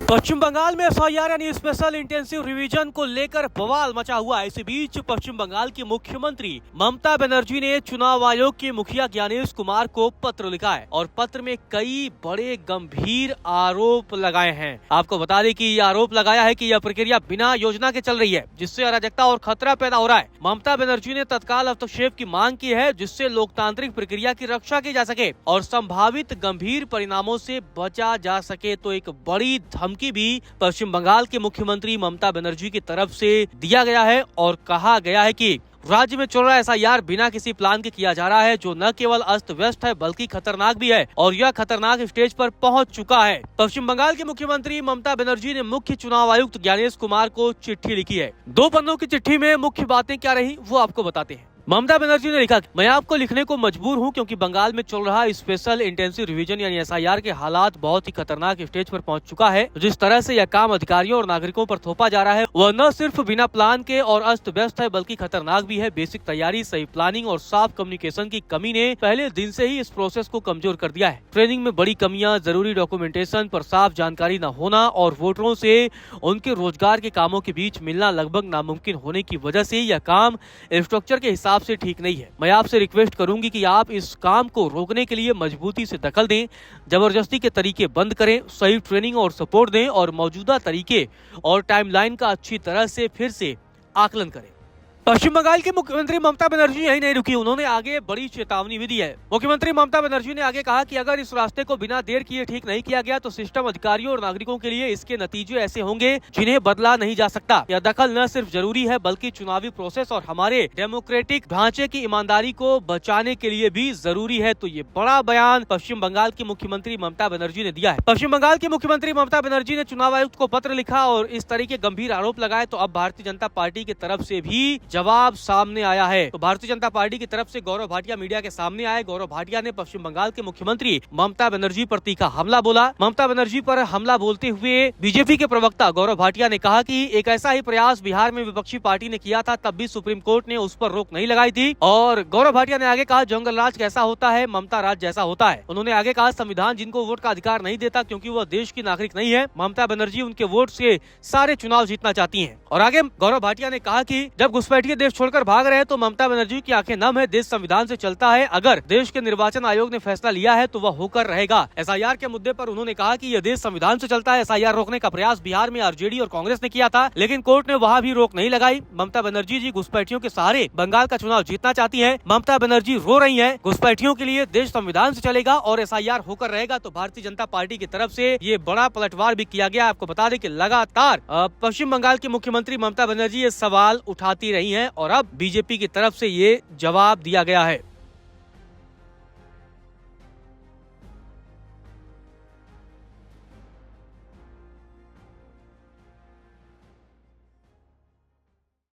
पश्चिम बंगाल में एफआईआर यानी special intensive revision को लेकर बवाल मचा हुआ है। इसी बीच पश्चिम बंगाल की मुख्यमंत्री ममता बनर्जी ने चुनाव आयोग के मुखिया ज्ञानेश कुमार को पत्र लिखा है और पत्र में कई बड़े गंभीर आरोप लगाए हैं। आपको बता दें कि ये आरोप लगाया है कि यह प्रक्रिया बिना योजना के चल रही है, जिससे अराजकता और खतरा पैदा हो रहा है। ममता बनर्जी ने तत्काल हस्तक्षेप की मांग की है, जिससे लोकतांत्रिक प्रक्रिया की रक्षा की जा सके और संभावित गंभीर परिणामों से बचा जा सके। तो एक बड़ी धमकी भी पश्चिम बंगाल के मुख्यमंत्री ममता बनर्जी की तरफ से दिया गया है और कहा गया है कि राज्य में चल रहा एफआईआर बिना किसी प्लान के किया जा रहा है, जो न केवल अस्त व्यस्त है बल्कि खतरनाक भी है और यह खतरनाक स्टेज पर पहुंच चुका है। पश्चिम बंगाल के मुख्यमंत्री ममता बनर्जी ने मुख्य चुनाव आयुक्त ज्ञानेश कुमार को चिट्ठी लिखी है। 2 पन्नों की चिट्ठी में मुख्य बातें क्या रही वो आपको बताते हैं। ममता बनर्जी ने लिखा, मैं आपको लिखने को मजबूर हूं क्योंकि बंगाल में चल रहा स्पेशल इंटेंसिव रिवीजन यानी एसआईआर के हालात बहुत ही खतरनाक स्टेज पर पहुंच चुका है। जिस तरह से यह काम अधिकारियों और नागरिकों पर थोपा जा रहा है वह न सिर्फ बिना प्लान के और अस्त व्यस्त है बल्कि खतरनाक भी है। बेसिक तैयारी, सही प्लानिंग और साफ कम्युनिकेशन की कमी ने पहले दिन से ही इस प्रोसेस को कमजोर कर दिया है। ट्रेनिंग में बड़ी कमियां, जरूरी डॉक्यूमेंटेशन पर साफ जानकारी न होना और वोटरों से उनके रोजगार के कामों के बीच मिलना लगभग नामुमकिन होने की वजह से यह काम स्ट्रक्चर के हिसाब से ठीक नहीं है। मैं आपसे रिक्वेस्ट करूंगी कि आप इस काम को रोकने के लिए मजबूती से दखल दें, जबरदस्ती के तरीके बंद करें, सही ट्रेनिंग और सपोर्ट दें और मौजूदा तरीके और टाइमलाइन का अच्छी तरह से फिर से आकलन करें। पश्चिम बंगाल के मुख्यमंत्री ममता बनर्जी यही नहीं रुकी, उन्होंने आगे बड़ी चेतावनी भी दी है। मुख्यमंत्री ममता बनर्जी ने आगे कहा कि अगर इस रास्ते को बिना देर किए ठीक नहीं किया गया तो सिस्टम, अधिकारियों और नागरिकों के लिए इसके नतीजे ऐसे होंगे जिन्हें बदला नहीं जा सकता। यह दखल न सिर्फ जरूरी है बल्कि चुनावी प्रोसेस और हमारे डेमोक्रेटिक ढांचे की ईमानदारी को बचाने के लिए भी जरूरी है। तो ये बड़ा बयान पश्चिम बंगाल की मुख्यमंत्री ममता बनर्जी ने दिया है। पश्चिम बंगाल की मुख्यमंत्री ममता बनर्जी ने चुनाव आयुक्त को पत्र लिखा और इस तरह के गंभीर आरोप लगाए तो अब भारतीय जनता पार्टी की तरफ से भी जवाब सामने आया है। तो भारतीय जनता पार्टी की तरफ से गौरव भाटिया मीडिया के सामने आए। गौरव भाटिया ने पश्चिम बंगाल के मुख्यमंत्री ममता बनर्जी पर तीखा हमला बोला। ममता बनर्जी पर हमला बोलते हुए बीजेपी के प्रवक्ता गौरव भाटिया ने कहा कि एक ऐसा ही प्रयास बिहार में विपक्षी पार्टी ने किया था, तब भी सुप्रीम कोर्ट ने उस पर रोक नहीं लगाई थी। और गौरव भाटिया ने आगे कहा, जंगल राज कैसा होता है, ममता राज जैसा होता है। उन्होंने आगे कहा, संविधान जिनको वोट का अधिकार नहीं देता क्योंकि वह देश की नागरिक नहीं है, ममता बनर्जी उनके वोट से सारे चुनाव जीतना चाहती है। और आगे गौरव भाटिया ने कहा कि जब घुसपैठिए देश छोड़कर भाग रहे हैं तो ममता बनर्जी की आंखें नम है। देश संविधान से चलता है, अगर देश के निर्वाचन आयोग ने फैसला लिया है तो वह होकर रहेगा। एसआईआर के मुद्दे पर उन्होंने कहा कि यह देश संविधान से चलता है। एसआईआर रोकने का प्रयास बिहार में आरजेडी और कांग्रेस ने किया था, लेकिन कोर्ट ने वहां भी रोक नहीं लगाई। ममता बनर्जी जी घुसपैठियों के सहारे बंगाल का चुनाव जीतना चाहती है। ममता बनर्जी रो रही है, घुसपैठियों के लिए देश संविधान से चलेगा और एसआईआर होकर रहेगा। तो भारतीय जनता पार्टी की तरफ से ये बड़ा पलटवार भी किया गया। आपको बता दें कि लगातार पश्चिम बंगाल की मुख्यमंत्री ममता बनर्जी ये सवाल उठाती रही हैं और अब बीजेपी की तरफ से ये जवाब दिया गया है।